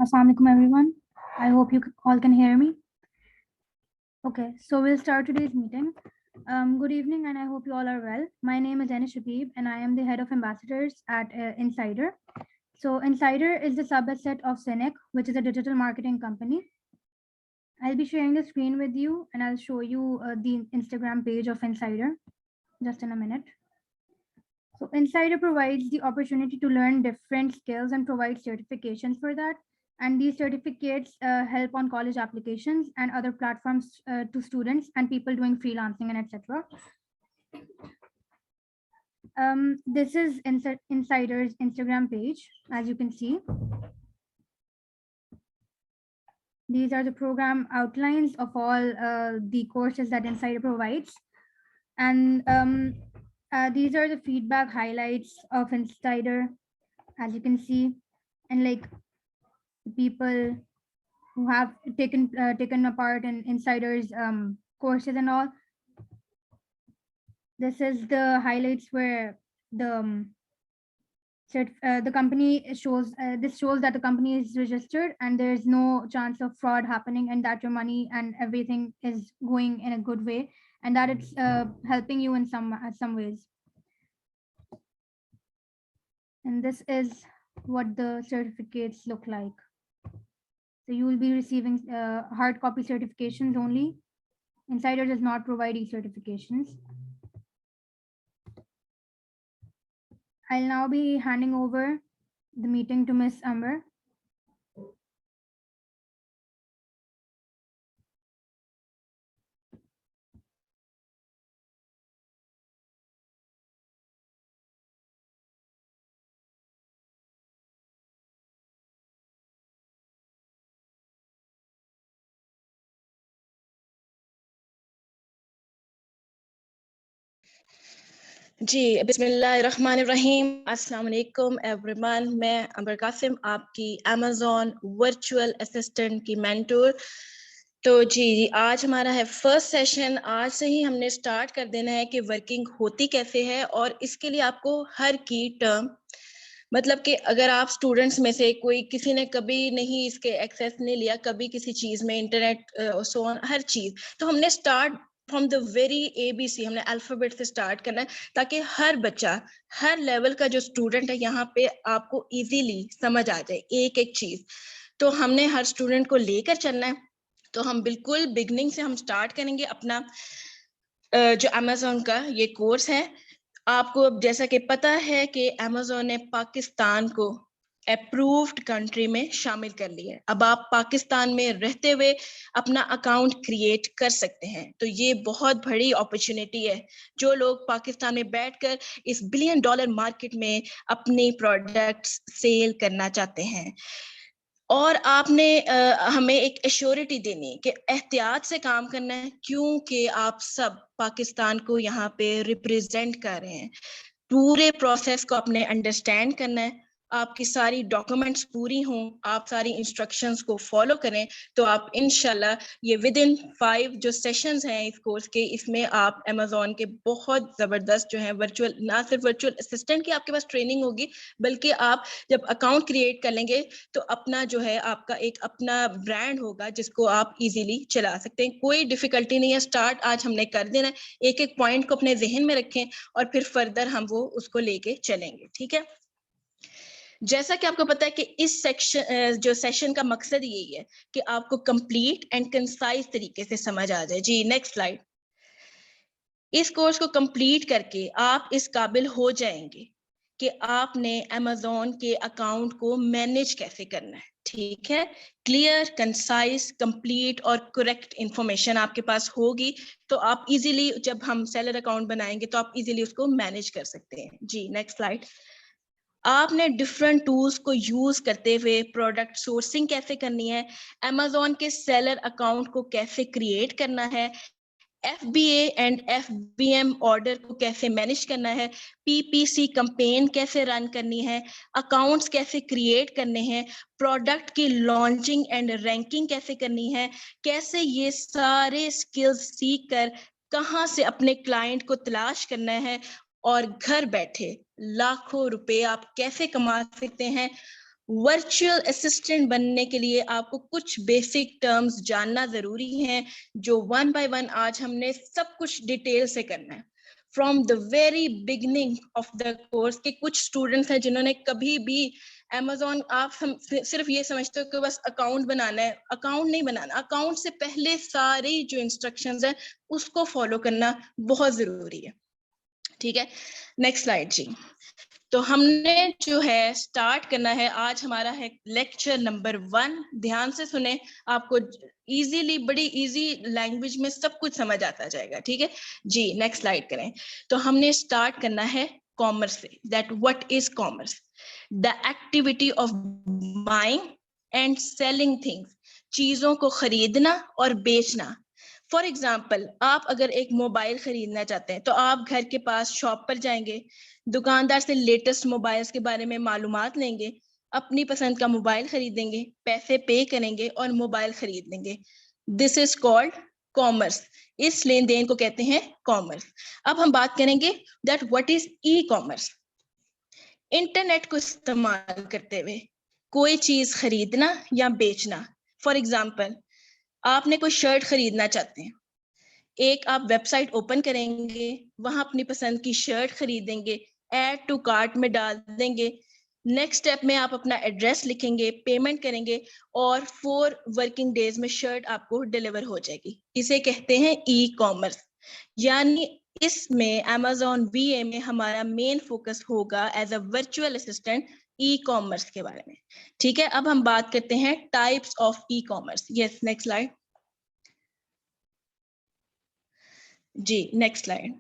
Assalamu alaikum everyone. I hope you all can hear me. Okay, so we'll start today's meeting. Good evening, and I hope you all are well. My name is Anish Shabib, and I am the head of ambassadors at Insider. So Insider is the subset of Cynic, which is a digital marketing company. I'll be sharing the screen with you, and I'll show you the Instagram page of Insider just in a minute. So Insider provides the opportunity to learn different skills and provide certifications for that. And these certificates help on college applications and other platforms to students and people doing freelancing and etc. This is Insider's Instagram page, as you can see. These are the program outlines of all the courses that Insider provides. And these are the feedback highlights of Insider, as you can see. And like people who have taken a part in Insider's courses and all. This is the highlights where the company shows this shows that the company is registered and there is no chance of fraud happening, and that your money and everything is going in a good way, and that it's helping you in some ways. And this is what the certificates look like. So you will be receiving hard copy certifications only. Insider does not provide e-certifications. I'll now be handing over the meeting to Ms. Amber. जी बिस्मिल्लाहिर्रहमानिर्रहीम अस्सलाम वालेकुम everyone. मैं अंबर कासिम, आपकी Amazon virtual assistant की mentor. तो जी आज हमारा है फर्स्ट सेशन। आज से ही हमने स्टार्ट कर देना है कि वर्किंग होती कैसे है, और इसके लिए आपको हर की टर्म मतलब कि अगर आप स्टूडेंट्स में से कोई किसी ने कभी नहीं इसके एक्सेस नहीं लिया, कभी किसी चीज में इंटरनेट सो ऑन हर चीज, तो हमने start from the very ABC, हमने अल्फाबेट से स्टार्ट करना है ताकि हर बच्चा, हर लेवल का जो स्टूडेंट है यहाँ पे आपको इजीली समझ आ जाए एक एक चीज। तो हमने हर स्टूडेंट को लेकर चलना है। तो हम बिल्कुल बिगनिंग से हम स्टार्ट करेंगे अपना जो अमेज़न का ये कोर्स है। आपको अब जैसा कि पता है कि अमेज़न ने पाकिस्तान को अप्रूव्ड कंट्री में शामिल कर लिया है। अब आप पाकिस्तान में रहते हुए अपना अकाउंट क्रिएट कर सकते हैं। तो ये बहुत बड़ी अपॉर्चुनिटी है जो लोग पाकिस्तान में बैठकर इस $1 बिलियन मार्केट में अपनी प्रोडक्ट्स सेल करना चाहते हैं। और आपने हमें एक एश्योरिटी देनी है कि एहतियात से काम करना है, क्योंकि आप सब पाकिस्तान को यहाँ पे रिप्रेजेंट कर रहे हैं। पूरे प्रोसेस को आपने अंडरस्टैंड करना है, आपकी सारी डॉक्यूमेंट्स पूरी हों, आप सारी इंस्ट्रक्शंस को फॉलो करें, तो आप इंशाल्लाह ये विद इन 5 जो सेशंस हैं इस कोर्स के, इसमें आप अमेज़न के बहुत ज़बरदस्त जो है वर्चुअल, ना सिर्फ वर्चुअल असिस्टेंट की आपके पास ट्रेनिंग होगी, बल्कि आप जब अकाउंट क्रिएट कर लेंगे तो अपना जो है आपका एक अपना ब्रांड होगा जिसको आप इजीली चला सकते हैं। कोई डिफिकल्टी नहीं है, स्टार्ट आज हमने कर देना है। एक एक पॉइंट को अपने जहन में रखें और फिर फर्दर हम वो उसको लेके चलेंगे, ठीक है। जैसा कि आपको पता है कि इस जो सेशन का मकसद यही है कि आपको कंप्लीट एंड कंसाइज तरीके से समझ आ जाए। जी नेक्स्ट स्लाइड। इस कोर्स को कंप्लीट करके आप इस काबिल हो जाएंगे कि आपने अमेज़न के अकाउंट को मैनेज कैसे करना है, ठीक है। क्लियर, कंसाइज, कंप्लीट और करेक्ट इंफॉर्मेशन आपके पास होगी तो आप इजीली, जब हम सेलर अकाउंट बनाएंगे तो आप इजीली उसको मैनेज कर सकते हैं। जी नेक्स्ट स्लाइड। आपने डिफरेंट टूल्स को यूज करते हुए प्रोडक्ट सोर्सिंग कैसे करनी है, अमेज़न के सेलर अकाउंट को कैसे क्रिएट करना है, FBA एंड FBM ऑर्डर को कैसे मैनेज करना है, PPC कैंपेन कैसे रन करनी है, अकाउंट्स कैसे क्रिएट करने हैं, प्रोडक्ट की लॉन्चिंग एंड रैंकिंग कैसे करनी है, कैसे ये सारे स्किल्स सीख कर कहाँ से अपने क्लाइंट को तलाश करना है और घर बैठे लाखों रुपए आप कैसे कमा सकते हैं, वर्चुअल असिस्टेंट बनने के लिए आपको कुछ बेसिक टर्म्स जानना जरूरी है, जो वन बाय वन आज हमने सब कुछ डिटेल से करना है from the very beginning of the course. के कुछ स्टूडेंट्स हैं जिन्होंने कभी भी Amazon, आप सिर्फ ये समझते हो कि बस अकाउंट बनाना है, अकाउंट नहीं बनाना, अकाउंट से पहले सारी जो इंस्ट्रक्शंस है उसको फॉलो करना बहुत जरूरी है, ठीक है। नेक्स्ट स्लाइड जी। तो हमने जो है स्टार्ट करना है, आज हमारा है लेक्चर नंबर 1। ध्यान से सुने, आपको इजीली, बड़ी इजी लैंग्वेज में सब कुछ समझ आता जाएगा, ठीक है जी। नेक्स्ट स्लाइड करें। तो हमने स्टार्ट करना है कॉमर्स से, that what is commerce, the activity of buying and selling things, चीजों को खरीदना और बेचना। फॉर एग्जाम्पल, आप अगर एक मोबाइल खरीदना चाहते हैं तो आप घर के पास शॉप पर जाएंगे, दुकानदार से लेटेस्ट मोबाइल्स के बारे में मालूमात लेंगे, अपनी पसंद का मोबाइल खरीदेंगे, पैसे पे करेंगे और मोबाइल खरीद लेंगे। This is called commerce. इस लेन देन को कहते हैं कॉमर्स। अब हम बात करेंगे that what is e commerce. Internet को इस्तेमाल करते हुए कोई चीज खरीदना या बेचना। फॉर एग्जाम्पल, आपने कोई शर्ट खरीदना चाहते हैं, एक आप वेबसाइट ओपन करेंगे, वहां अपनी पसंद की शर्ट खरीदेंगे, ऐड टू कार्ट में डाल देंगे। नेक्स्ट स्टेप में आप अपना एड्रेस लिखेंगे, पेमेंट करेंगे और 4 वर्किंग डेज में शर्ट आपको डिलीवर हो जाएगी। इसे कहते हैं ई कॉमर्स। यानी इसमें Amazon VA में हमारा मेन फोकस होगा as a virtual assistant ecommerce के बारे में, ठीक है। अब हम बात करते हैं types of ecommerce. Yes, next slide जी। Next slide.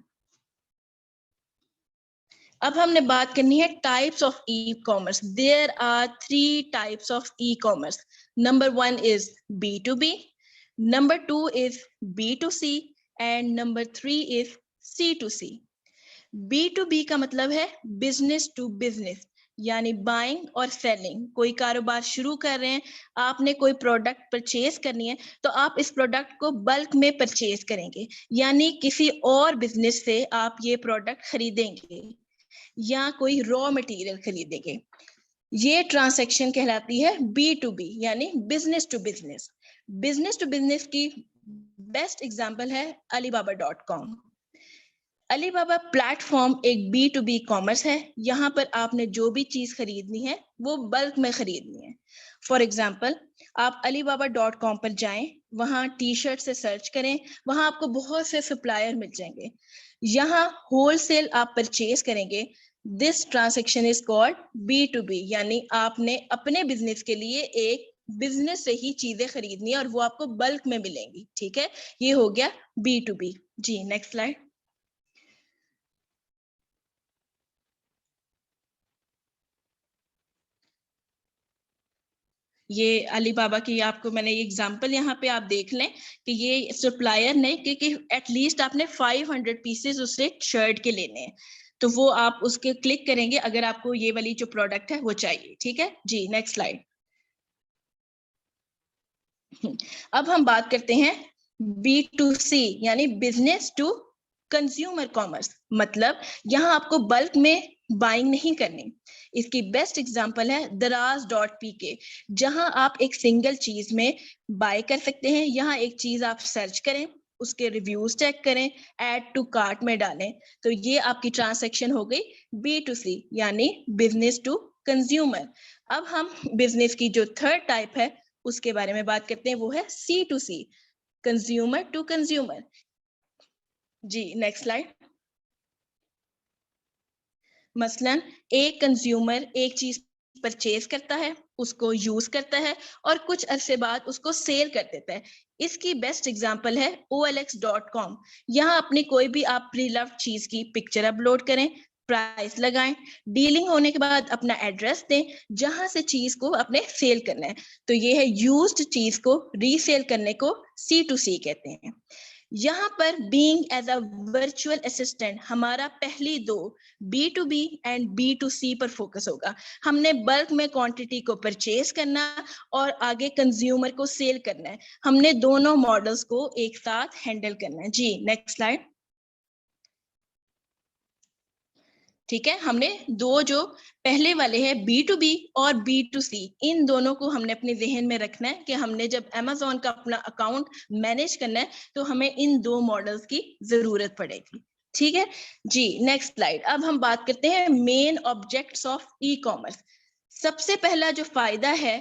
अब हमने बात करनी है types of ecommerce. There are 3 types of ecommerce. Number 1 is B2B, number 2 is B2C and number 3 is C2C। B2B का मतलब है बिजनेस टू बिजनेस, यानी बाइंग और सेलिंग। कोई कारोबार शुरू कर रहे हैं, आपने कोई प्रोडक्ट परचेज करनी है तो आप इस प्रोडक्ट को बल्क में परचेज करेंगे, यानी किसी और बिजनेस से आप ये प्रोडक्ट खरीदेंगे या कोई रॉ मटेरियल खरीदेंगे। ये ट्रांजैक्शन कहलाती है B2B, यानी business to business. Business to business की बेस्ट एग्जांपल है alibaba.com। अलीबाबा प्लेटफॉर्म एक B2B कॉमर्स है। यहाँ पर आपने जो भी चीज खरीदनी है वो बल्क में खरीदनी है। फॉर एग्जाम्पल, आप alibaba.com पर जाएं, वहाँ टी शर्ट से सर्च करें, वहाँ आपको बहुत से सप्लायर मिल जाएंगे। यहाँ होलसेल आप परचेज करेंगे। This transaction is called B2B, यानी आपने अपने बिजनेस के लिए एक बिजनेस से ही चीजें खरीदनी है और वो आपको बल्क में मिलेंगी, ठीक है। ये हो गया B2B जी। Next slide. ये अलीबाबा की आपको मैंने एग्जांपल यहाँ पे आप देख लें कि ये सप्लायर ने कि एटलीस्ट आपने 500 पीसेस उससे शर्ट के लेने हैं, तो वो आप उसके क्लिक करेंगे अगर आपको ये वाली जो प्रोडक्ट है वो चाहिए, ठीक है जी। Next slide. अब हम बात करते हैं B2C, यानी बिजनेस टू कंज्यूमर कॉमर्स। मतलब यहाँ आपको बल्क में बाइंग नहीं करनी। इसकी बेस्ट एग्जांपल है Daraz.pk, जहां आप एक सिंगल चीज में बाय कर सकते हैं। यहाँ एक चीज आप सर्च करें, उसके रिव्यूज चेक करें, ऐड टू कार्ट में डालें, तो ये आपकी ट्रांजैक्शन हो गई B2C, यानी बिजनेस टू कंज्यूमर। अब हम बिजनेस की जो थर्ड टाइप है उसके बारे में बात करते हैं, वो है C2C, कंज्यूमर टू कंज्यूमर जी। Next slide. मसलन एक कंज्यूमर एक चीज परचेज करता है, उसको यूज करता है और कुछ अरसे बाद उसको सेल कर देता है। इसकी बेस्ट एग्जांपल है OLX.com। यहाँ अपनी कोई भी आप प्री लव्ड चीज की पिक्चर अपलोड करें, प्राइस लगाएं, डीलिंग होने के बाद अपना एड्रेस दें जहां से चीज को अपने सेल करना है। तो ये है यूज्ड चीज को रीसेल करने को C2C कहते हैं। यहाँ पर being as a virtual assistant हमारा पहली दो B2B एंड B2C पर फोकस होगा। हमने बल्क में क्वांटिटी को परचेज करना और आगे कंज्यूमर को सेल करना है। हमने दोनों मॉडल्स को एक साथ हैंडल करना है जी। Next slide. ठीक है, हमने दो जो पहले वाले हैं B2B और B2C, इन दोनों को हमने अपने जहन में रखना है कि हमने जब Amazon का अपना अकाउंट मैनेज करना है तो हमें इन दो मॉडल्स की जरूरत पड़ेगी। ठीक है जी, नेक्स्ट स्लाइड। अब हम बात करते हैं main objects of e commerce. सबसे पहला जो फायदा है,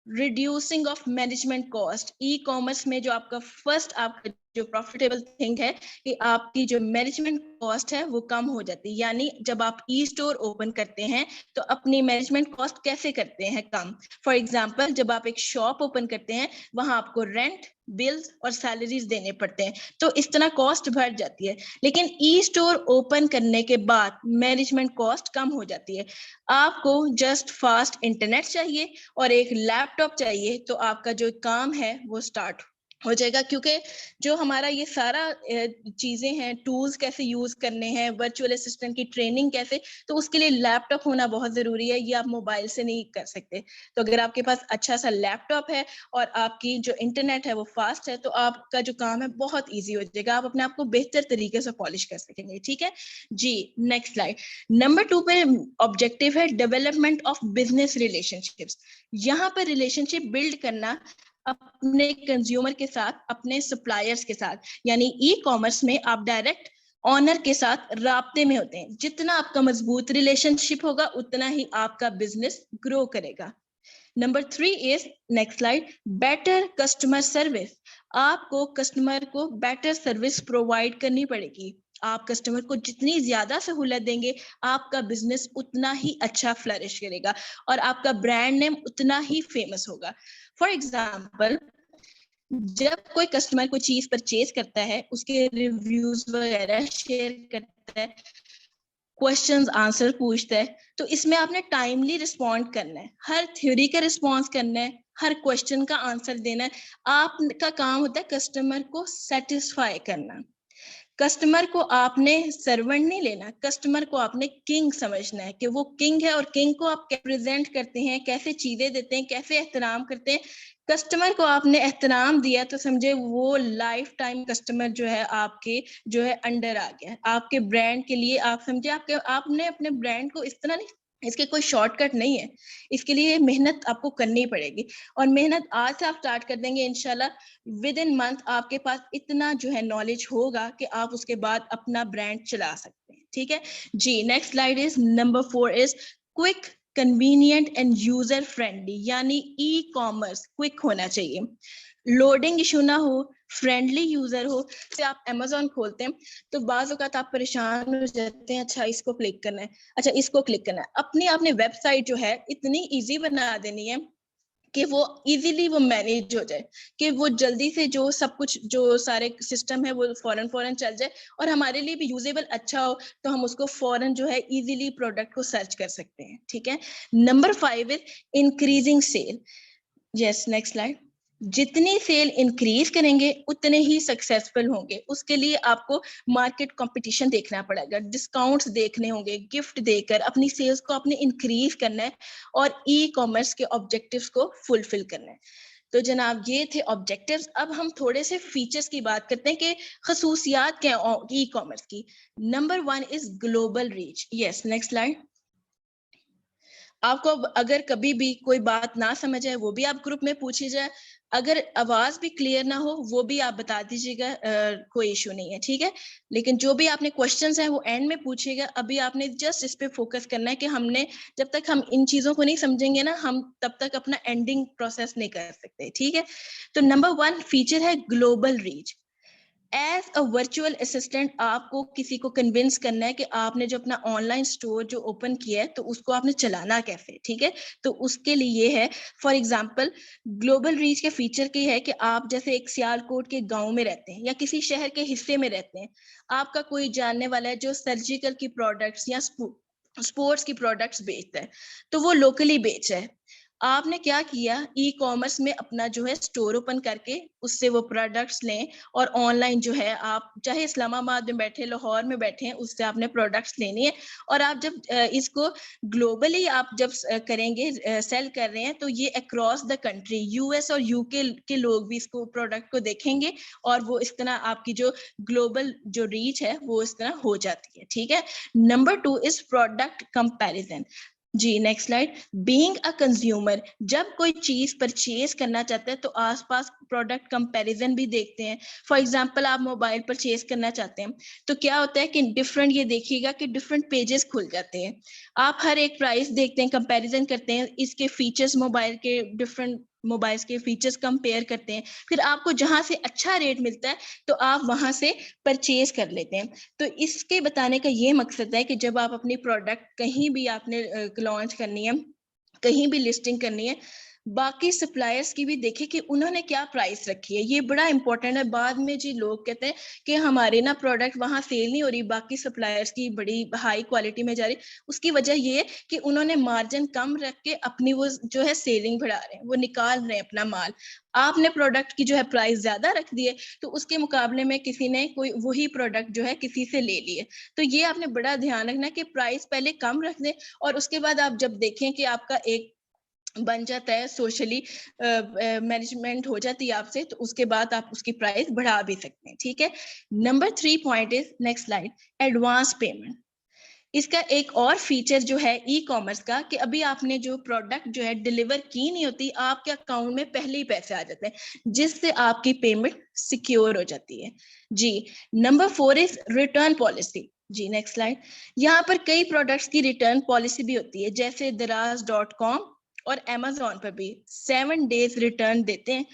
reducing of management cost. E commerce में जो आपका फर्स्ट आपका जो प्रॉफिटेबल थिंग है कि आपकी जो मैनेजमेंट कॉस्ट है वो कम हो जाती है। यानी जब आप ई स्टोर ओपन करते हैं तो अपनी मैनेजमेंट कॉस्ट कैसे करते हैं कम। फॉर एग्जांपल, जब आप एक शॉप ओपन करते हैं वहां आपको रेंट, बिल्स और सैलरीज देने पड़ते हैं, तो इस तरह कॉस्ट बढ़ जाती है। लेकिन ई स्टोर ओपन करने के बाद मैनेजमेंट कॉस्ट कम हो जाती है। आपको जस्ट फास्ट इंटरनेट चाहिए और एक लैपटॉप चाहिए, तो आपका जो काम है वो स्टार्ट हो जाएगा। क्योंकि जो हमारा ये सारा चीजें हैं, टूल्स कैसे यूज करने हैं, वर्चुअल असिस्टेंट की ट्रेनिंग कैसे, तो उसके लिए लैपटॉप होना बहुत जरूरी है। ये आप मोबाइल से नहीं कर सकते। तो अगर आपके पास अच्छा सा लैपटॉप है और आपकी जो इंटरनेट है वो फास्ट है, तो आपका जो काम है बहुत ईजी हो जाएगा। आप अपने आप को बेहतर तरीके से पॉलिश कर सकेंगे। ठीक है जी, नेक्स्ट स्लाइड। नंबर 2 पे ऑब्जेक्टिव है डेवलपमेंट ऑफ बिजनेस रिलेशनशिप्स। यहाँ पर रिलेशनशिप बिल्ड करना अपने कंज्यूमर के साथ, अपने सप्लायर्स के साथ। यानी ई कॉमर्स में आप डायरेक्ट ऑनर के साथ राब्ते में होते हैं। जितना आपका मजबूत रिलेशनशिप होगा उतना ही आपका बिजनेस ग्रो करेगा। Number 3 is, next slide, better customer service. आपको कस्टमर को बेटर सर्विस प्रोवाइड करनी पड़ेगी। आप कस्टमर को जितनी ज्यादा सहूलत देंगे, आपका बिजनेस उतना ही अच्छा फ्लरिश करेगा और आपका ब्रांड नेम उतना ही फेमस होगा। फॉर एग्जाम्पल, जब कोई कस्टमर कोई चीज परचेज करता है, उसके रिव्यूज वगैरह शेयर करता है, क्वेश्चंस आंसर पूछता है, तो इसमें आपने टाइमली रिस्पॉन्ड करना है। हर थ्योरी का रिस्पॉन्स करना है, हर क्वेश्चन का आंसर देना है। आपका काम होता है कस्टमर को सेटिस्फाई करना। कस्टमर को आपने सर्वेंट नहीं लेना, कस्टमर को आपने किंग समझना है कि वो किंग है, और किंग को आप प्रेजेंट करते हैं, कैसे चीजें देते हैं, कैसे एहतराम करते हैं। कस्टमर को आपने एहतराम दिया तो समझे वो लाइफ टाइम कस्टमर जो है आपके जो है अंडर आ गया। आपके ब्रांड के लिए आप समझे आपके आपने अपने ब्रांड को इस तरह नहीं, इसके कोई शॉर्टकट नहीं है, इसके लिए मेहनत आपको करनी पड़ेगी। और मेहनत आज से आप स्टार्ट कर देंगे, इंशाल्लाह विद इन मंथ आपके पास इतना जो है नॉलेज होगा कि आप उसके बाद अपना ब्रांड चला सकते हैं। ठीक है जी, next slide is number 4 is quick, convenient and user friendly. यानी ई कॉमर्स क्विक होना चाहिए, लोडिंग इशू ना हो, फ्रेंडली यूजर हो। से आप Amazon खोलते हैं तो बाज़ औक़ात आप परेशान हो जाते हैं, अच्छा इसको क्लिक करना है, अच्छा इसको क्लिक करना है। अपनी आपने वेबसाइट जो है इतनी इजी बना देनी है कि वो इजीली वो मैनेज हो जाए, कि वो जल्दी से जो सब कुछ जो सारे सिस्टम है वो फौरन चल जाए, और हमारे लिए भी यूजेबल अच्छा हो, तो हम उसको फौरन जो है इजीली प्रोडक्ट को सर्च कर सकते हैं। ठीक है, number 5 is increasing sale. Yes, next slide. जितनी सेल इंक्रीज करेंगे उतने ही सक्सेसफुल होंगे। उसके लिए आपको मार्केट कंपटीशन देखना पड़ेगा, डिस्काउंट्स देखने होंगे, गिफ्ट देकर अपनी सेल्स को आपने इंक्रीज करना है और ई कॉमर्स के ऑब्जेक्टिव्स को फुलफिल करना है। तो जनाब ये थे ऑब्जेक्टिव्स। अब हम थोड़े से फीचर्स की बात करते हैं कि खसूसियात क्या ई कॉमर्स की। Number 1 is global reach. Yes, next slide. आपको अगर कभी भी कोई बात ना समझ आए वो भी आप ग्रुप में पूछी जाए, अगर आवाज भी क्लियर ना हो वो भी आप बता दीजिएगा, कोई इशू नहीं है। ठीक है, लेकिन जो भी आपने क्वेश्चंस हैं वो एंड में पूछिएगा। अभी आपने जस्ट इस पे फोकस करना है कि हमने जब तक हम इन चीजों को नहीं समझेंगे ना, हम तब तक अपना एंडिंग प्रोसेस नहीं कर सकते। ठीक है, तो नंबर 1 फीचर है global reach. As a virtual assistant आपको किसी को कन्विंस करना है कि आपने जो अपना ऑनलाइन स्टोर जो ओपन किया है तो उसको आपने चलाना कैसे। ठीक है, तो उसके लिए ये है, फॉर एग्जांपल ग्लोबल रीच के फीचर की है कि आप जैसे एक सियालकोट के गांव में रहते हैं या किसी शहर के हिस्से में रहते हैं, आपका कोई जानने वाला है जो सर्जिकल की प्रोडक्ट्स या स्पोर्ट्स की प्रोडक्ट्स बेचता है, तो वो लोकली बेच रहा है। आपने क्या किया, ई कॉमर्स में अपना जो है स्टोर ओपन करके उससे वो प्रोडक्ट्स लें और ऑनलाइन जो है आप चाहे इस्लामाबाद में बैठे, लाहौर में बैठे हैं, उससे आपने प्रोडक्ट्स लेनी है। और आप जब इसको ग्लोबली आप जब करेंगे, सेल कर रहे हैं, तो ये अक्रॉस द कंट्री यूएस और यूके के लोग भी इसको प्रोडक्ट को देखेंगे और वो इस तरह आपकी जो ग्लोबल जो रीच है वो इस तरह हो जाती है। ठीक है। Number 2 is product comparison. जी next slide. Being a consumer, जब कोई चीज परचेज करना चाहता है तो आसपास प्रोडक्ट कंपैरिजन भी देखते हैं। फॉर एग्जांपल आप मोबाइल परचेज करना चाहते हैं तो क्या होता है कि डिफरेंट, ये देखिएगा कि डिफरेंट पेजेस खुल जाते हैं। आप हर एक प्राइस देखते हैं, कंपैरिजन करते हैं, इसके फीचर्स, मोबाइल के डिफरेंट मोबाइल्स के फीचर्स कंपेयर करते हैं। फिर आपको जहां से अच्छा रेट मिलता है तो आप वहां से परचेज कर लेते हैं। तो इसके बताने का ये मकसद है कि जब आप अपनी प्रोडक्ट कहीं भी आपने लॉन्च करनी है, कहीं भी लिस्टिंग करनी है, बाकी सप्लायर्स की भी देखें कि उन्होंने क्या प्राइस रखी है। ये बड़ा इंपॉर्टेंट है। बाद में जी लोग कहते हैं कि हमारे ना प्रोडक्ट वहां सेल नहीं हो रही, बाकी सप्लायर्स की बड़ी हाई क्वालिटी में जा रही। उसकी वजह ये है कि उन्होंने मार्जिन कम रख के अपनी वो जो है सेलिंग बढ़ा रहे हैं, वो निकाल रहे हैं अपना माल। आपने प्रोडक्ट की जो है प्राइस ज्यादा रख दी है तो उसके मुकाबले में किसी ने कोई वही प्रोडक्ट जो है किसी से ले लिए। तो ये आपने बड़ा ध्यान रखना कि प्राइस पहले कम रख दें और उसके बाद आप जब देखें कि आपका एक बन जाता है, सोशली मैनेजमेंट हो जाती है आपसे, तो उसके बाद आप उसकी प्राइस बढ़ा भी सकते हैं। ठीक है। Number 3 point is, next slide, advance payment. इसका एक और फीचर जो है ई कॉमर्स का कि अभी आपने जो प्रोडक्ट जो है डिलीवर की नहीं होती, आपके अकाउंट में पहले ही पैसे आ जाते हैं जिससे आपकी पेमेंट सिक्योर हो जाती है। जी। Number 4 is return policy. जी नेक्स्ट स्लाइड। यहाँ पर कई प्रोडक्ट्स की रिटर्न पॉलिसी भी होती है, जैसे दराज.com और Amazon पर भी 7 डेज रिटर्न देते हैं।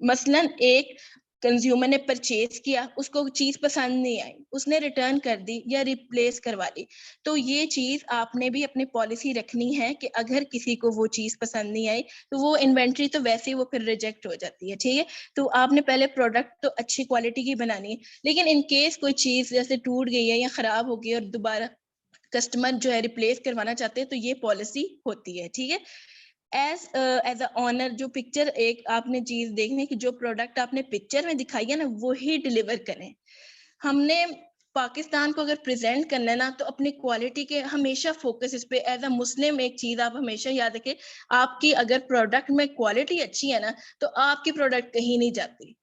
मसलन एक कंज्यूमर ने परचेज किया, उसको चीज पसंद नहीं आई, उसने रिटर्न कर दी या रिप्लेस करवा ली, तो ये चीज आपने भी अपनी पॉलिसी रखनी है कि अगर किसी को वो चीज पसंद नहीं आई तो वो इन्वेंट्री तो वैसे ही वो फिर रिजेक्ट हो जाती है। ठीक है। तो आपने पहले प्रोडक्ट तो अच्छी क्वालिटी की बनानी है, लेकिन इन केस कोई चीज जैसे टूट गई है या खराब हो गई और दोबारा कस्टमर जो है रिप्लेस करवाना चाहते हैं तो ये पॉलिसी होती है। ठीक है। एज अ ऑनर जो पिक्चर एक आपने चीज देखनी है कि जो प्रोडक्ट आपने पिक्चर में दिखाई है ना वो ही डिलीवर करें। हमने पाकिस्तान को अगर प्रेजेंट करना है ना तो अपनी क्वालिटी के हमेशा फोकस इस पे। एज अ मुस्लिम एक चीज आप हमेशा याद रखें, आपकी अगर प्रोडक्ट में क्वालिटी अच्छी है ना तो आपकी प्रोडक्ट कहीं नहीं जाती।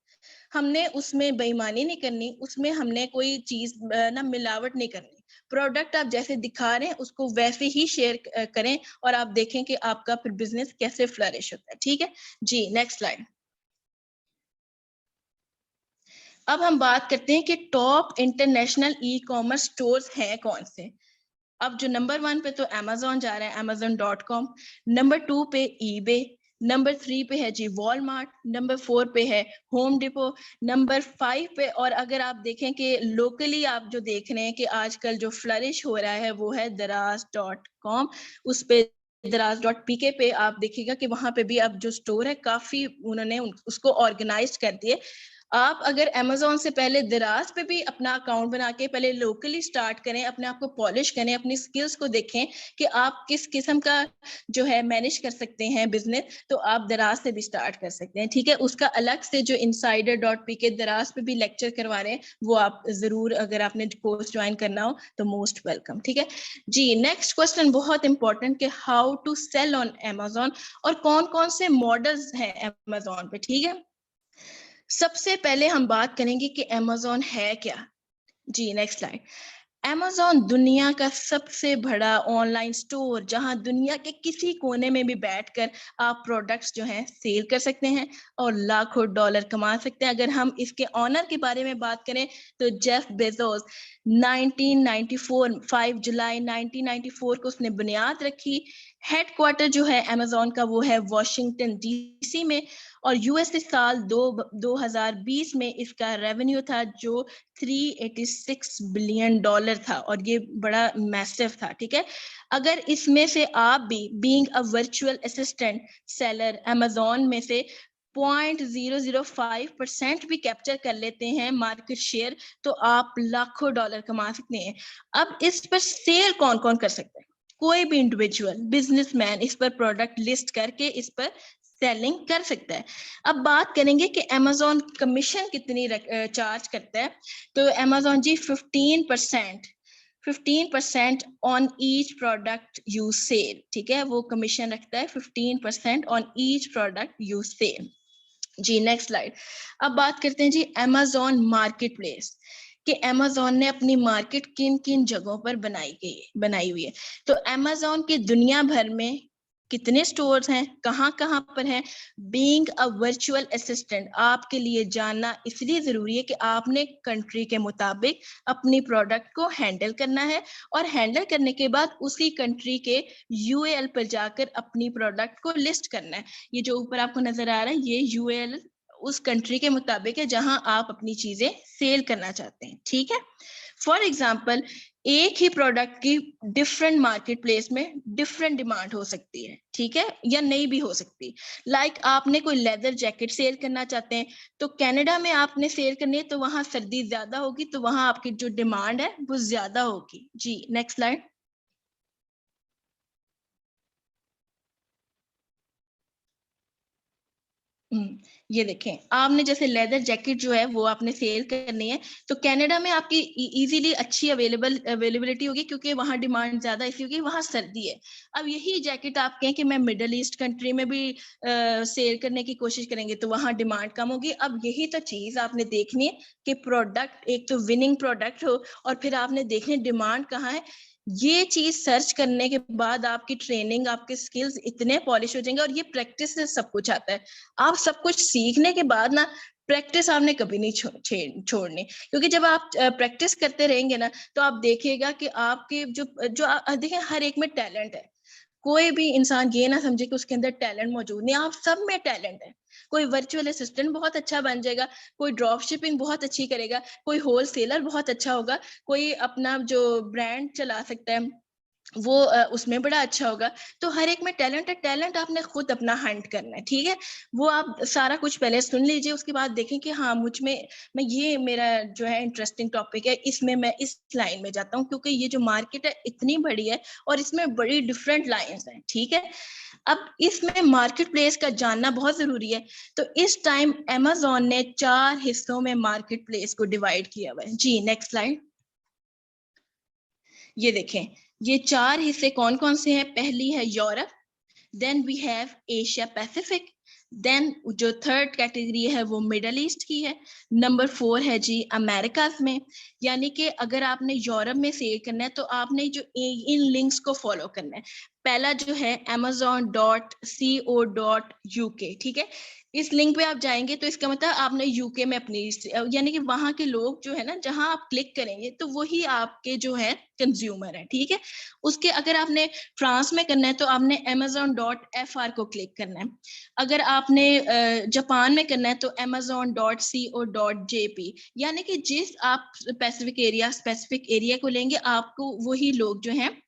हमने उसमें बेईमानी नहीं करनी, उसमें हमने कोई चीज ना मिलावट नहीं करनी। प्रोडक्ट आप जैसे दिखा रहे हैं उसको वैसे ही शेयर करें और आप देखें कि आपका फिर बिजनेस कैसे फ्लरिश होता है। ठीक है। जी नेक्स्ट स्लाइड। अब हम बात करते हैं कि top international e commerce stores हैं कौन से। अब जो नंबर 1 पे तो Amazon जा रहा है, Amazon.com। नंबर 2 पे eBay। नंबर 3 पे है जी वॉलमार्ट। नंबर 4 पे है होम डिपो। नंबर 5 पे, और अगर आप देखें कि लोकली आप जो देख रहे हैं कि आजकल जो फ्लरिश हो रहा है वो है दराज.com। उस पे दराज.pk पे आप देखिएगा कि वहां पे भी अब जो स्टोर है काफी उन्होंने उसको ऑर्गेनाइज कर दिए। आप अगर Amazon से पहले दराज पे भी अपना अकाउंट बना के पहले लोकली स्टार्ट करें, अपने आप को पॉलिश करें, अपनी स्किल्स को देखें कि आप किस किस्म का जो है मैनेज कर सकते हैं बिजनेस, तो आप दराज से भी स्टार्ट कर सकते हैं। ठीक है। उसका अलग से जो insider.pk दराज पे भी लेक्चर करवा रहे हैं वो आप जरूर, अगर आपने कोर्स ज्वाइन करना हो तो मोस्ट वेलकम। ठीक है जी। नेक्स्ट क्वेश्चन बहुत इंपॉर्टेंट कि how to sell on Amazon और कौन कौन से मॉडल्स हैं Amazon पे। ठीक है। सबसे पहले हम बात करेंगे कि Amazon है क्या। जी नेक्स्ट स्लाइड। Amazon दुनिया का सबसे बड़ा ऑनलाइन स्टोर, जहां दुनिया के किसी कोने में भी बैठकर आप प्रोडक्ट्स जो हैं सेल कर सकते हैं और लाखों डॉलर कमा सकते हैं। अगर हम इसके ऑनर के बारे में बात करें तो जेफ बेजोस 1994 5 जुलाई 1994 को उसने बुनियाद रखी। हेडक्वार्टर जो है Amazon का वो है वॉशिंगटन डीसी में, और यूएसए साल 2020 में इसका रेवेन्यू था जो 386 बिलियन डॉलर था, और ये बड़ा मैसिव था। ठीक है। अगर इसमें से आप भी being a virtual assistant seller Amazon में से 0.005% भी कैप्चर कर लेते हैं मार्केट शेयर, तो आप लाखों डॉलर कमा सकते हैं। अब इस पर सेल कौन कौन कर सकते हैं? कोई भी इंडिविजुअल बिजनेसमैन इस पर प्रोडक्ट लिस्ट करके इस पर सेलिंग कर सकता है। अब बात करेंगे कि अमेजोन कमीशन कितनी चार्ज करता है। तो अमेजोन जी 15% on each product you sell, ठीक है, वो कमीशन रखता है 15% on each product you sell. जी नेक्स्ट स्लाइड। अब बात करते हैं जी अमेजोन मार्केट प्लेस कि अमेजोन ने अपनी मार्केट किन किन जगहों पर बनाई हुई है। तो अमेजोन के दुनिया भर में कितने स्टोर्स हैं, कहाँ कहाँ पर हैं। बीइंग अ वर्चुअल असिस्टेंट आपके लिए जानना इसलिए जरूरी है कि आपने कंट्री के मुताबिक अपनी प्रोडक्ट को हैंडल करना है और हैंडल करने के बाद उसी कंट्री के यूएल पर जाकर अपनी प्रोडक्ट को लिस्ट करना है। ये जो ऊपर आपको नजर आ रहा है ये यूएल उस कंट्री के मुताबिक है जहां आप अपनी चीजें सेल करना चाहते हैं, ठीक है। फॉर एग्जाम्पल एक ही प्रोडक्ट की डिफरेंट मार्केट प्लेस में डिफरेंट डिमांड हो सकती है, ठीक है, या नहीं भी हो सकती। लाइक आपने कोई लेदर जैकेट सेल करना चाहते हैं तो कनाडा में आपने सेल करनी है तो वहां सर्दी ज्यादा होगी तो वहां आपकी जो डिमांड है वो ज्यादा होगी। जी नेक्स्ट स्लाइड। ये देखें, आपने जैसे लेदर जैकेट जो है वो आपने सेल करनी है तो कनाडा में आपकी इजीली अच्छी अवेलेबिलिटी होगी क्योंकि वहां डिमांड ज्यादा इसलिए क्योंकि वहां सर्दी है। अब यही जैकेट आप कहें कि मैं मिडल ईस्ट कंट्री में भी सेल करने की कोशिश करेंगे तो वहां डिमांड कम होगी। अब यही तो चीज आपने देखनी है कि प्रोडक्ट एक तो विनिंग प्रोडक्ट हो और फिर आपने देखनी डिमांड कहाँ है। ये चीज सर्च करने के बाद आपकी ट्रेनिंग आपके स्किल्स इतने पॉलिश हो जाएंगे और ये प्रैक्टिस से सब कुछ आता है। आप सब कुछ सीखने के बाद ना प्रैक्टिस आपने कभी नहीं छोड़नी क्योंकि जब आप प्रैक्टिस करते रहेंगे ना तो आप देखिएगा कि आपके जो जो देखें हर एक में टैलेंट है। कोई भी इंसान ये ना समझे कि उसके अंदर टैलेंट मौजूद नहीं, आप सब में टैलेंट है। कोई वर्चुअल असिस्टेंट बहुत अच्छा बन जाएगा, कोई ड्रॉप शिपिंग बहुत अच्छी करेगा, कोई होलसेलर बहुत अच्छा होगा, कोई अपना जो ब्रांड चला सकता है वो उसमें बड़ा अच्छा होगा। तो हर एक में टैलेंट है, टैलेंट आपने खुद अपना हंट करना है, ठीक है। वो आप सारा कुछ पहले सुन लीजिए उसके बाद देखें कि हाँ मुझ में मैं ये मेरा जो है इंटरेस्टिंग टॉपिक है इसमें मैं इस लाइन में जाता हूँ क्योंकि ये जो मार्केट है इतनी बड़ी है और इसमें बड़ी डिफरेंट लाइंस हैं, ठीक है। अब इसमें मार्केट प्लेस का जानना बहुत जरूरी है। तो इस टाइम अमेजोन ने 4 हिस्सों में मार्केट प्लेस को डिवाइड किया हुआ है। जी नेक्स्ट स्लाइड। ये देखें, ये 4 हिस्से कौन कौन से हैं। पहली है Europe, then we have Asia Pacific, then जो थर्ड कैटेगरी है वो मिडल ईस्ट की है, नंबर 4 है जी अमेरिकाज में। यानी कि अगर आपने यूरोप में सेल करना है तो आपने जो इन लिंक्स को फॉलो करना है। पहला जो है amazon.co.uk, ठीक है। इस लिंक पे आप जाएंगे तो इसका मतलब आपने यूके में अपनी यानी कि वहां के लोग जो है ना जहां आप क्लिक करेंगे तो वही आपके जो है कंज्यूमर है, ठीक है। उसके अगर आपने फ्रांस में करना है तो आपने amazon.fr को क्लिक करना है। अगर आपने जापान में करना है तो amazon.co.jp, यानी कि जिस आप स्पेसिफिक एरिया को लेंगे आपको वही लोग जो हैं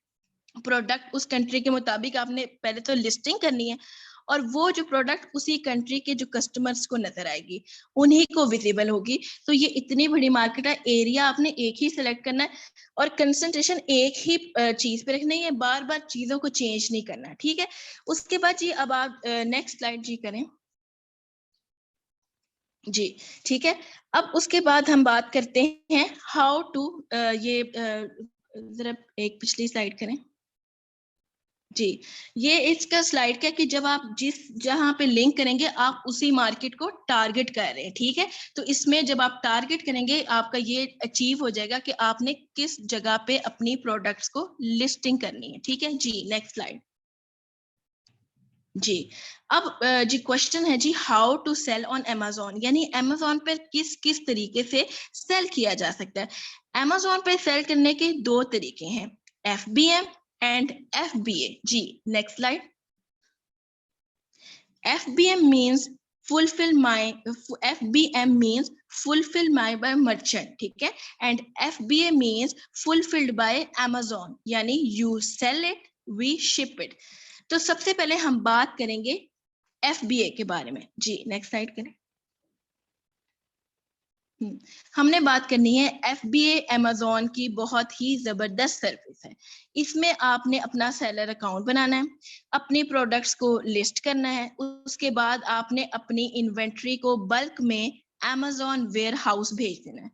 प्रोडक्ट उस कंट्री के मुताबिक आपने पहले तो लिस्टिंग करनी है और वो जो प्रोडक्ट उसी कंट्री के जो कस्टमर्स को नजर आएगी उन्हीं को विजिबल होगी। तो ये इतनी बड़ी मार्केट है, एरिया आपने एक ही सिलेक्ट करना है और कंसंट्रेशन एक ही चीज पे रखना है, बार बार चीजों को चेंज नहीं करना, ठीक है। उसके बाद जी अब आप नेक्स्ट स्लाइड जी करें। जी ठीक है। अब उसके बाद हम बात करते हैं हाउ टू ये जरा एक पिछली स्लाइड करें जी। ये इसका स्लाइड क्या कि जब आप जिस जहां पे लिंक करेंगे आप उसी मार्केट को टारगेट कर रहे हैं, ठीक है। तो इसमें जब आप टारगेट करेंगे आपका ये अचीव हो जाएगा कि आपने किस जगह पे अपनी प्रोडक्ट्स को लिस्टिंग करनी है, ठीक है जी। नेक्स्ट स्लाइड जी। अब जी क्वेश्चन है जी how to sell on Amazon, यानी अमेजोन पर किस किस तरीके से सेल किया जा सकता है। अमेजोन पर सेल करने के 2 तरीके हैं, FBM and FBA। Ji next slide। FBM means FBM means fulfill my by merchant, ठीक है। and FBA means fulfilled by Amazon, यानी you sell it, we ship it। तो सबसे पहले हम बात करेंगे FBA के बारे में। जी नेक्स्ट स्लाइड करें। हमने बात करनी है FBA अमेज़न की बहुत ही जबरदस्त सर्विस है। इसमें आपने अपना सेलर अकाउंट बनाना है, अपनी प्रोडक्ट्स को लिस्ट करना है, उसके बाद आपने अपनी इन्वेंट्री को बल्क में अमेज़न वेयर हाउस भेज देना है।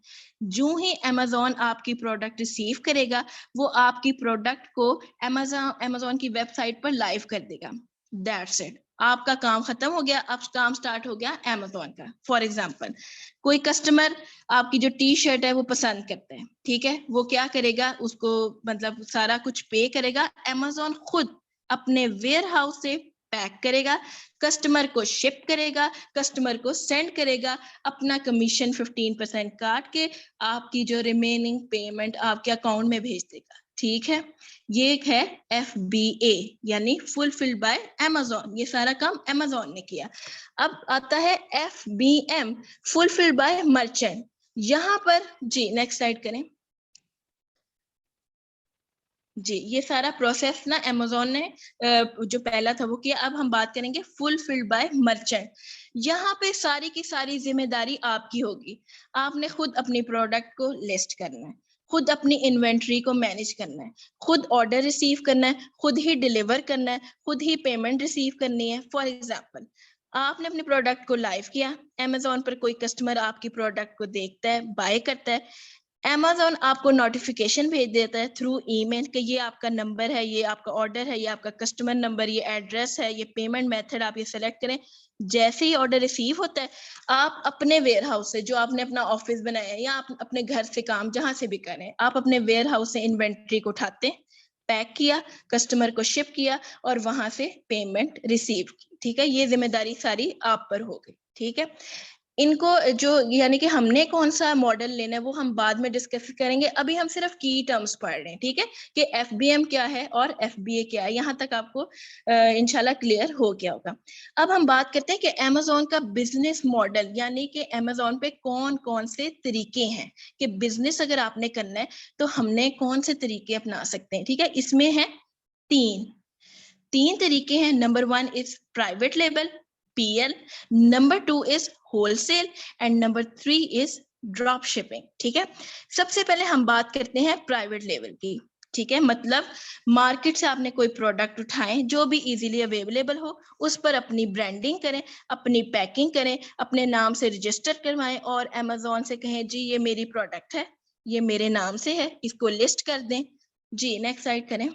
जो ही अमेज़न आपकी प्रोडक्ट रिसीव करेगा, वो आपकी प्रोडक्ट को अमेज़न की वेबसाइट पर लाइव कर देगा। दैट्स इट, आपका काम खत्म हो गया, अब काम स्टार्ट हो गया अमेज़न का। फॉर एग्जाम्पल, कोई कस्टमर आपकी जो टी शर्ट है वो पसंद करता है, ठीक है, वो क्या करेगा, उसको मतलब सारा कुछ पे करेगा, अमेज़न खुद अपने वेयर हाउस से पैक करेगा, कस्टमर को शिप करेगा, कस्टमर को सेंड करेगा, अपना कमीशन 15% काट के आपकी जो रिमेनिंग पेमेंट आपके अकाउंट में भेज देगा। ठीक है, ये एक है FBA यानी फुलफिल्ड बाय अमेज़न, ये सारा काम अमेज़न ने किया। अब आता है FBM फुलफिल्ड बाय मर्चेंट। यहाँ पर जी नेक्स्ट स्लाइड करें। जी, ये सारा प्रोसेस ना अमेज़न ने जो पहला था वो किया। अब हम बात करेंगे फुलफिल्ड बाय मर्चेंट। यहाँ पे सारी की सारी जिम्मेदारी आपकी होगी। आपने खुद अपनी प्रोडक्ट को लिस्ट करना है, खुद अपनी इन्वेंट्री को मैनेज करना है, खुद ऑर्डर रिसीव करना है, खुद ही डिलीवर करना है, खुद ही पेमेंट रिसीव करनी है। फॉर एग्जाम्पल, आपने अपने प्रोडक्ट को लाइव किया, अमेज़न पर कोई कस्टमर आपकी प्रोडक्ट को देखता है, बाय करता है, अमेज़न आपको नोटिफिकेशन भेज देता है थ्रू ईमेल कि ये आपका नंबर है, ये आपका ऑर्डर है, ये आपका कस्टमर नंबर, ये एड्रेस है, ये पेमेंट मेथड आप ये सेलेक्ट करें। जैसे ही ऑर्डर रिसीव होता है, आप अपने वेयर हाउस से, जो आपने अपना ऑफिस बनाया है या आप अपने घर से काम जहां से भी करें, आप अपने वेयर हाउस से इन्वेंट्री को उठाते हैं, पैक किया, कस्टमर को शिप किया और वहां से पेमेंट रिसीव की। ठीक है, ये जिम्मेदारी सारी आप पर हो गई। ठीक है, इनको जो यानी कि हमने कौन सा मॉडल लेना है वो हम बाद में डिस्कस करेंगे। अभी हम सिर्फ की टर्म्स पढ़ रहे हैं, ठीक है, कि FBM क्या है और FBA क्या है। यहाँ तक आपको इंशाल्लाह क्लियर हो गया होगा। अब हम बात करते हैं कि अमेज़न का बिजनेस मॉडल, यानी कि अमेज़न पे कौन कौन से तरीके हैं कि बिजनेस अगर आपने करना है तो हमने कौन से तरीके अपना सकते हैं। ठीक है, इसमें है तीन तरीके हैं। Number 1 is private label PL, number 2 is wholesale and number 3 is drop shipping. ठीक है, सबसे पहले हम बात करते हैं प्राइवेट लेवल की। ठीक है, मतलब मार्केट से आपने कोई प्रोडक्ट उठाएं जो भी इजीली अवेलेबल हो, उस पर अपनी ब्रांडिंग करें, अपनी पैकिंग करें, अपने नाम से रजिस्टर करवाएं और अमेज़न से कहें जी ये मेरी प्रोडक्ट है, ये मेरे नाम से है, इसको लिस्ट कर दें। जी नेक्स्ट स्लाइड करें।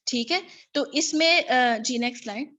ठीक है, तो इसमें जी नेक्स्ट स्लाइड।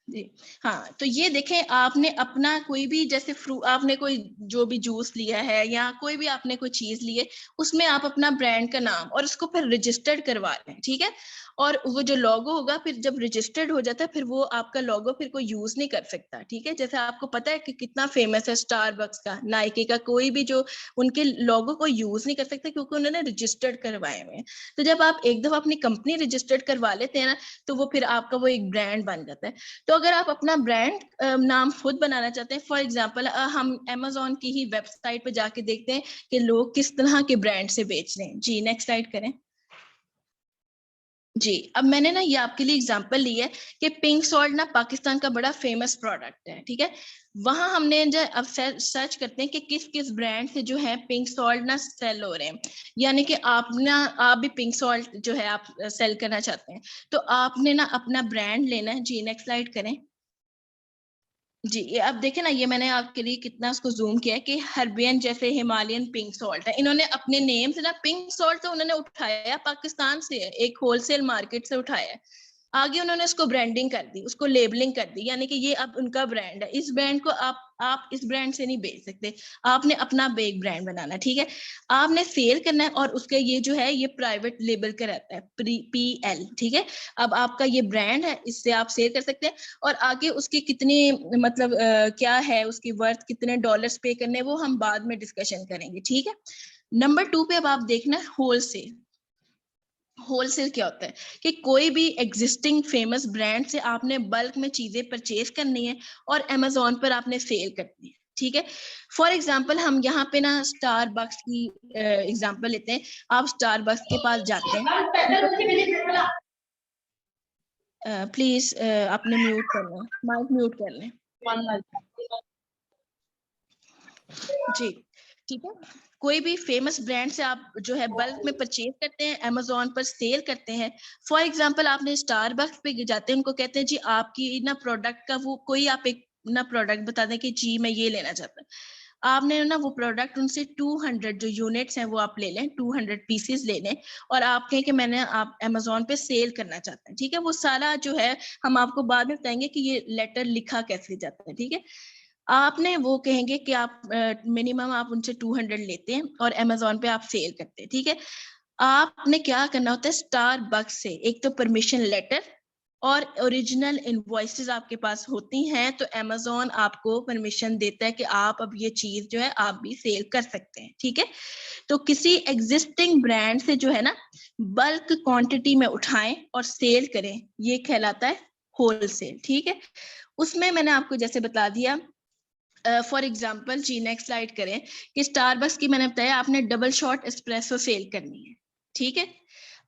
जी हाँ, तो ये देखें, आपने अपना कोई भी जैसे आपने कोई जो भी जूस लिया है या कोई भी आपने कोई चीज ली है, उसमें आप अपना ब्रांड का नाम और उसको फिर रजिस्टर्ड करवा लें। ठीक है, और वो जो लोगो होगा फिर जब रजिस्टर्ड हो जाता है फिर वो आपका लोगो फिर कोई यूज नहीं कर सकता। ठीक है, जैसे आपको पता है कि कितना फेमस है स्टारबक्स का, नाइकी का, कोई भी जो उनके लोगो को यूज नहीं कर सकता क्योंकि उन्होंने रजिस्टर्ड करवाए हुए हैं। तो जब आप एक दफा अपनी कंपनी रजिस्टर्ड करवा लेते हैं ना, तो वो फिर आपका वो एक ब्रांड बन जाता है। तो अगर आप अपना ब्रांड नाम खुद बनाना चाहते हैं, फॉर एग्जांपल हम अमेज़न की ही वेबसाइट पे जाके देखते हैं कि लोग किस तरह के ब्रांड से बेच रहे हैं। जी नेक्स्ट स्लाइड करें। जी, अब मैंने ना ये आपके लिए एग्जांपल ली है कि पिंक सॉल्ट ना पाकिस्तान का बड़ा फेमस प्रोडक्ट है। ठीक है, वहां हमने जो अब सर्च करते हैं कि किस किस ब्रांड से जो है पिंक सॉल्ट ना सेल हो रहे हैं, यानी कि आप भी पिंक सॉल्ट जो है आप सेल करना चाहते हैं, तो आपने ना अपना ब्रांड लेना है। जी नेक्स्ट स्लाइड करें। जी, ये अब देखें ना, ये मैंने आपके लिए कितना उसको जूम किया है कि हर्बियन जैसे हिमालयन पिंक सॉल्ट है, इन्होंने अपने नेम से ना, पिंक सॉल्ट तो उन्होंने उठाया पाकिस्तान से है, एक होलसेल मार्केट से उठाया है, आगे उन्होंने उसको ब्रांडिंग कर दी, उसको लेबलिंग कर दी, यानी कि ये अब उनका ब्रांड है। इस ब्रांड को आप इस ब्रांड से नहीं बेच सकते, आपने अपना बेग ब्रांड बनाना। ठीक है, आपने सेल करना है और उसके ये जो है ये प्राइवेट लेबल का रहता है PL। ठीक है, अब आपका ये ब्रांड है, इससे आप सेल कर सकते हैं और आगे उसकी कितनी मतलब क्या है उसकी वर्थ, कितने डॉलर्स पे करने, वो हम बाद में डिस्कशन करेंगे। ठीक है, नंबर 2 पे अब आप देखना होलसेल। होलसेल क्या होता है कि कोई भी एग्जिस्टिंग फेमस ब्रांड से आपने बल्क में चीजें परचेज करनी है और अमेज़न पर आपने सेल करनी है। ठीक है, फॉर एग्जांपल हम यहाँ पे ना स्टारबक्स की एग्जांपल लेते हैं। आप स्टारबक्स के पास जाते हैं, प्लीज अपने म्यूट कर लें, माइक म्यूट कर लें। जी ठीक है। कोई भी फेमस ब्रांड से आप जो है बल्क में परचेज करते हैं, अमेजोन पर सेल करते हैं। फॉर एग्जांपल आपने स्टारबक्स पे जाते हैं, उनको कहते हैं जी आपकी ना प्रोडक्ट का वो कोई आप एक ना प्रोडक्ट बता दें कि जी मैं ये लेना चाहता हूँ। आपने ना वो प्रोडक्ट उनसे 200 जो यूनिट्स हैं वो आप ले लें, 200 पीसेस ले लें और आप कहें कि मैंने आप अमेजोन पे सेल करना चाहते हैं। ठीक है, वो सारा जो है हम आपको बाद में बताएंगे कि ये लेटर लिखा कैसे जाता है। ठीक है, आपने वो कहेंगे कि आप मिनिमम आप उनसे 200 लेते हैं और अमेजोन पे आप सेल करते हैं। ठीक है, आपने क्या करना होता है, स्टारबक्स से एक तो परमिशन लेटर और ओरिजिनल इनवॉइसेस आपके पास होती हैं, तो अमेजोन आपको परमिशन देता है कि आप अब ये चीज जो है आप भी सेल कर सकते हैं। ठीक है, तो किसी एग्जिस्टिंग ब्रांड से जो है ना बल्क क्वांटिटी में उठाएं और सेल करें, ये कहलाता है होलसेल। ठीक है, उसमें मैंने आपको जैसे बता दिया फॉर एग्जाम्पल जी नेक्स्ट स्लाइड करें कि स्टारबक्स की मैंने बताया आपने डबल शॉट एस्प्रेसो सेल करनी है। ठीक है,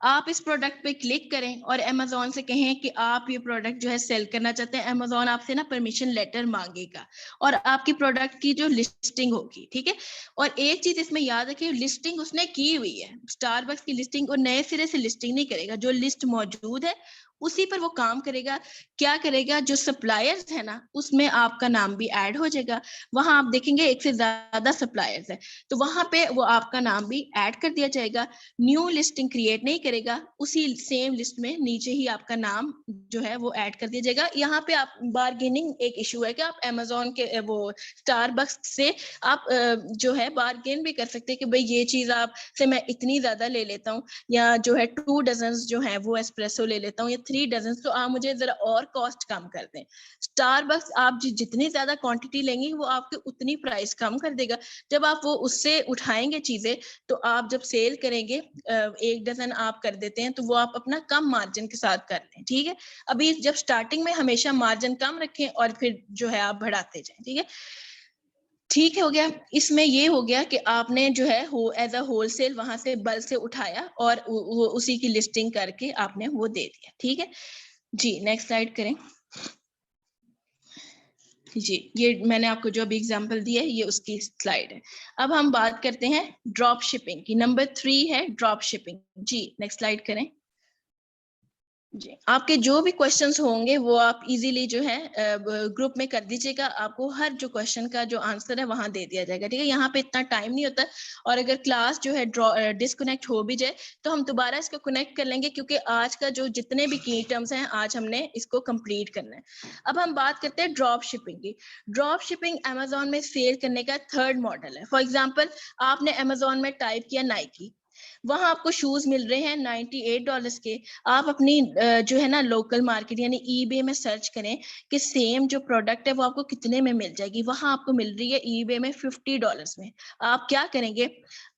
आप इस प्रोडक्ट पे क्लिक करें और अमेजोन से कहें कि आप ये प्रोडक्ट जो है सेल करना चाहते हैं। अमेजोन आपसे ना परमिशन लेटर मांगेगा और आपकी प्रोडक्ट की जो लिस्टिंग होगी। ठीक है, और एक चीज इसमें याद रखिए, लिस्टिंग उसने की हुई है, स्टारबक्स की लिस्टिंग और नए सिरे से लिस्टिंग नहीं करेगा। जो लिस्ट मौजूद है उसी पर वो काम करेगा। क्या करेगा, जो सप्लायर्स है ना उसमें आपका नाम भी ऐड हो जाएगा। वहां आप देखेंगे एक से ज्यादा सप्लायर्स है, तो वहां पे वो आपका नाम भी ऐड कर दिया जाएगा। न्यू लिस्टिंग क्रिएट नहीं करेगा, उसी सेम लिस्ट में नीचे ही आपका नाम जो है वो ऐड कर दिया जाएगा। यहाँ पे आप बार्गेनिंग एक इशू है कि आप अमेजोन के वो स्टारबक्स से आप जो है बार्गेन भी कर सकते हैं कि भाई ये चीज आप से मैं इतनी ज्यादा ले लेता हूँ, या जो है 2 डजन जो है वो एस्प्रेसो ले लेता हूँ या 3 डजन, तो आप मुझे जरा और कॉस्ट कम कर दें। स्टारबक्स आप जितनी ज्यादा क्वांटिटी लेंगे वो आपके उतनी प्राइस कम कर देगा। जब आप वो उससे उठाएंगे चीजें, तो आप जब सेल करेंगे 1 डजन आप कर देते हैं, तो वो आप अपना कम मार्जिन के साथ कर लें। ठीक है, अभी जब स्टार्टिंग में हमेशा मार्जिन कम रखें और फिर जो है आप बढ़ाते जाएं। ठीक है, ठीक हो गया। इसमें ये हो गया कि आपने जो है हो एज अ होलसेल वहां से बल्क से उठाया और वो उसी की लिस्टिंग करके आपने वो दे दिया। ठीक है जी, नेक्स्ट स्लाइड करें जी। ये मैंने आपको जो अभी एग्जांपल दिया है ये उसकी स्लाइड है। अब हम बात करते हैं ड्रॉप शिपिंग की। नंबर 3 है ड्रॉप शिपिंग। जी नेक्स्ट स्लाइड करें जी। आपके जो भी क्वेश्चंस होंगे वो आप इजीली जो है ग्रुप में कर दीजिएगा। आपको हर जो क्वेश्चन का जो आंसर है वहां दे दिया जाएगा। ठीक है, यहाँ पे इतना टाइम नहीं होता, और अगर क्लास जो है डिस्कनेक्ट हो भी जाए तो हम दोबारा इसको कनेक्ट कर लेंगे, क्योंकि आज का जो जितने भी की टर्म्स हैं आज हमने इसको कंप्लीट करना है। अब हम बात करते हैं ड्रॉप शिपिंग की। ड्रॉप शिपिंग अमेजोन में सेल करने का थर्ड मॉडल है। फॉर एग्जाम्पल आपने अमेजोन में टाइप किया नाइकी, वहां आपको शूज मिल रहे हैं $98 के। आप अपनी जो है ना लोकल मार्केट यानी ईबे में सर्च करें कि सेम जो प्रोडक्ट है वो आपको कितने में मिल जाएगी। वहां आपको मिल रही है ईबे में $50 में। आप क्या करेंगे,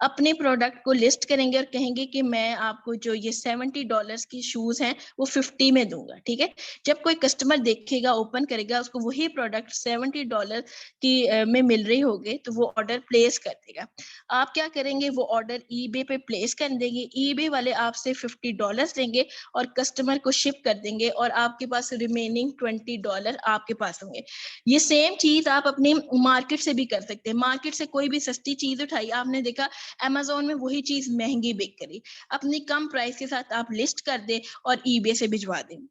अपने प्रोडक्ट को लिस्ट करेंगे और कहेंगे कि मैं आपको जो ये $70 की शूज हैं वो 50 में दूंगा। ठीक है, जब कोई कस्टमर देखेगा ओपन करेगा उसको वही प्रोडक्ट $70 की में मिल रही होगी, तो वो ऑर्डर प्लेस कर देगा। आप क्या करेंगे, वो ऑर्डर ईबे पे प्लेस कर देंगे, ईबे वाले आपसे $50 देंगे और कस्टमर को शिप कर देंगे, और आपके पास रिमेनिंग $20 आपके पास होंगे। ये सेम चीज आप अपनी मार्केट से भी कर सकते हैं। मार्केट से कोई भी सस्ती चीज उठाई, आपने देखा अमेजोन में वही चीज महंगी बिक करी, अपनी कम प्राइस के साथ आप लिस्ट कर दे और ईबे से भिजवा दें।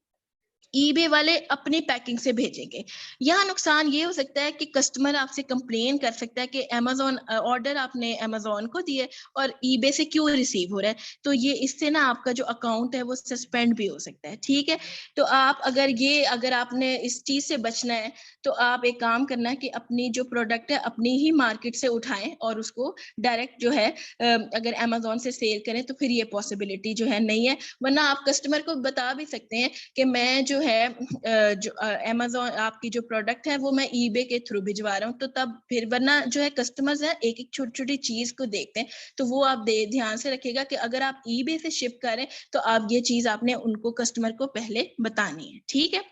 ईबे वाले अपनी पैकिंग से भेजेंगे। यहाँ नुकसान ये हो सकता है कि कस्टमर आपसे कंप्लेन कर सकता है कि अमेजोन ऑर्डर आपने अमेजोन को दिए और ईबे से क्यों रिसीव हो रहा है, तो ये इससे ना आपका जो अकाउंट है वो सस्पेंड भी हो सकता है। ठीक है, तो आप अगर आपने इस चीज से बचना है तो आप एक काम करना है कि अपनी जो प्रोडक्ट है अपनी ही मार्केट से उठाएं और उसको डायरेक्ट जो है अगर अमेजोन से सेल करें, तो फिर ये पॉसिबिलिटी जो है नहीं है। वरना आप कस्टमर को बता भी सकते हैं कि मैं जो है जो अमेजोन आपकी जो प्रोडक्ट है वो मैं ईबे के थ्रू भिजवा रहा हूँ, तो तब फिर वरना जो है कस्टमर्स है एक एक छोटी छोटी चीज को देखते हैं। तो वो आप ध्यान से रखिएगा कि अगर आप ईबे से शिप करें तो आप ये चीज आपने उनको कस्टमर को पहले बतानी है। ठीक है,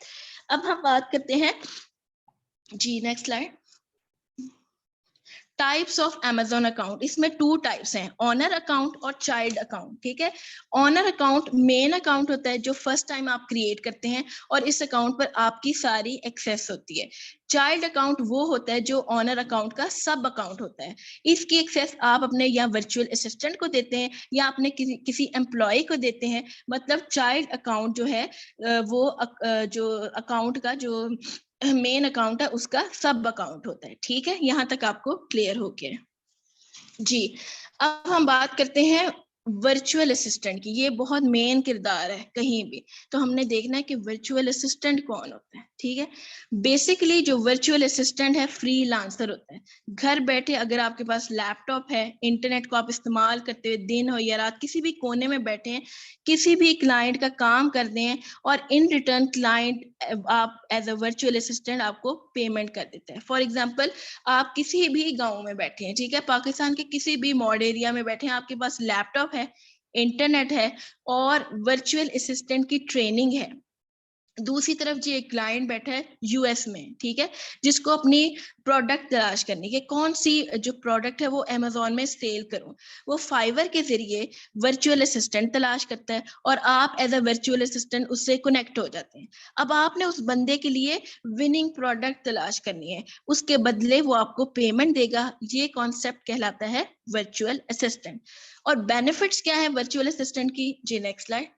अब हम बात करते हैं जी next slide, types of Amazon account, इसमें 2 टाइप्स हैं, ऑनर अकाउंट और चाइल्ड अकाउंट, ठीक है। ऑनर अकाउंट मेन अकाउंट होता है जो फर्स्ट टाइम आप क्रिएट करते हैं और इस अकाउंट पर आपकी सारी एक्सेस होती है। चाइल्ड अकाउंट वो होता है जो ऑनर अकाउंट का सब अकाउंट होता है। इसकी एक्सेस आप अपने या वर्चुअल असिस्टेंट को देते हैं या अपने किसी एम्प्लॉय को देते हैं। मतलब चाइल्ड अकाउंट जो है जो अकाउंट का जो मेन अकाउंट है उसका सब अकाउंट होता है, ठीक है। यहाँ तक आपको क्लियर हो गया जी। अब हम बात करते हैं वर्चुअल असिस्टेंट की। ये बहुत मेन किरदार है कहीं भी, तो हमने देखना है कि वर्चुअल असिस्टेंट कौन होता है, ठीक है। बेसिकली जो वर्चुअल असिस्टेंट है फ्रीलांसर होता है। घर बैठे अगर आपके पास लैपटॉप है, इंटरनेट को आप इस्तेमाल करते हुए दिन हो या रात किसी भी कोने में बैठे हैं, किसी भी क्लाइंट का काम करते हैं और इन रिटर्न क्लाइंट आप एज अ वर्चुअल असिस्टेंट आपको पेमेंट कर देता है। फॉर एग्जाम्पल, आप किसी भी गांव में बैठे हैं, ठीक है, पाकिस्तान के किसी भी मॉड एरिया में बैठे हैं, आपके पास लैपटॉप है, इंटरनेट है और वर्चुअल असिस्टेंट की ट्रेनिंग है। दूसरी तरफ जी एक क्लाइंट बैठा है यूएस में, ठीक है, जिसको अपनी प्रोडक्ट तलाश करनी है, कौन सी जो प्रोडक्ट है वो अमेज़न में सेल करूं। वो फाइवर के जरिए वर्चुअल असिस्टेंट तलाश करता है और आप एज अ वर्चुअल असिस्टेंट उससे कनेक्ट हो जाते हैं। अब आपने उस बंदे के लिए विनिंग प्रोडक्ट तलाश करनी है, उसके बदले वो आपको पेमेंट देगा। ये कॉन्सेप्ट कहलाता है वर्चुअल असिस्टेंट। और बेनिफिट्स क्या है वर्चुअल असिस्टेंट की जी, next slide.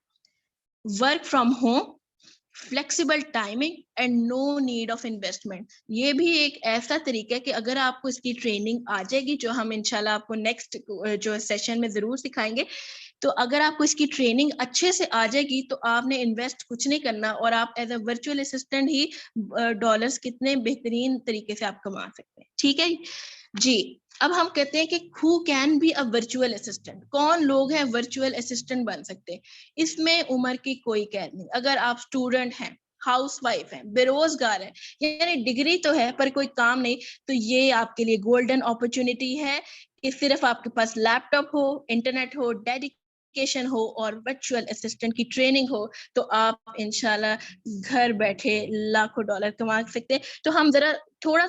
Work from home, flexible timing and no need of investment. ये भी एक ऐसा तरीका है कि अगर आपको इसकी ट्रेनिंग आ जाएगी, जो हम इंशाल्लाह आपको नेक्स्ट जो सेशन में जरूर सिखाएंगे, तो अगर आपको इसकी ट्रेनिंग अच्छे से आ जाएगी तो आपने इन्वेस्ट कुछ नहीं करना और आप एज अ वर्चुअल असिस्टेंट ही डॉलर्स कितने बेहतरीन तरीके से आप कमा सकते हैं, ठीक है जी। अब हम कहते हैं कि who can be a virtual assistant, कौन लोग हैं वर्चुअल असिस्टेंट बन सकते हैं। इसमें उम्र की कोई कैद नहीं। अगर आप स्टूडेंट हैं, हाउसवाइफ हैं, बेरोजगार है, यानी डिग्री तो है पर कोई काम नहीं, तो ये आपके लिए गोल्डन अपॉर्चुनिटी है कि सिर्फ आपके पास लैपटॉप हो, इंटरनेट हो, डेडिकेशन हो और वर्चुअल असिस्टेंट की ट्रेनिंग हो, तो आप इंशाल्लाह घर बैठे लाखों डॉलर कमा सकते हैं। तो हम जरा थोड़ा